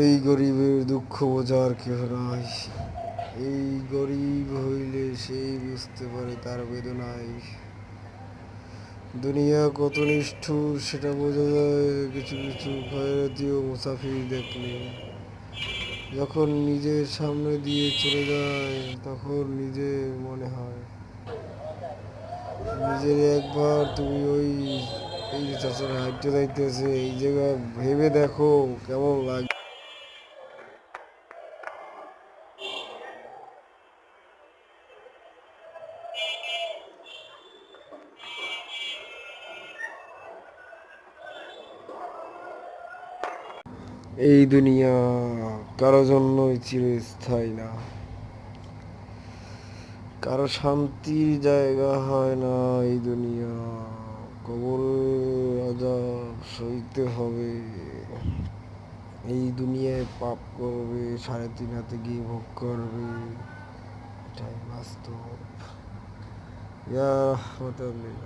এই গরিবের দুঃখ বোঝার কেহ নাই। এই গরিব হইলে সেই বুঝতে পারে তার বেদনায়। দুনিয়া কত নিষ্ঠুর সেটা বোঝা যায় কিছু কিছু খয়রাতি ও মুসাফির দেখলে। যখন নিজের সামনে দিয়ে চলে যায় তখন নিজের মনে হয় নিজের একবার তুমি এই যে চাচারা হাঁটতে যাইতেছে এই জায়গা ভেবে দেখো কেমন লাগে। এই দুনিয়া কারো জন্যই চিরস্থায়ী না, কারো শান্তির জায়গা হয় না এই দুনিয়া। কবরের আযাব সইতে হবে। এই দুনিয়ায় পাপ করবে, 3.5 হাতে গিয়ে ভোগ করবে, এটাই বাস্তব। ইয়া রাহমাতাল্লিল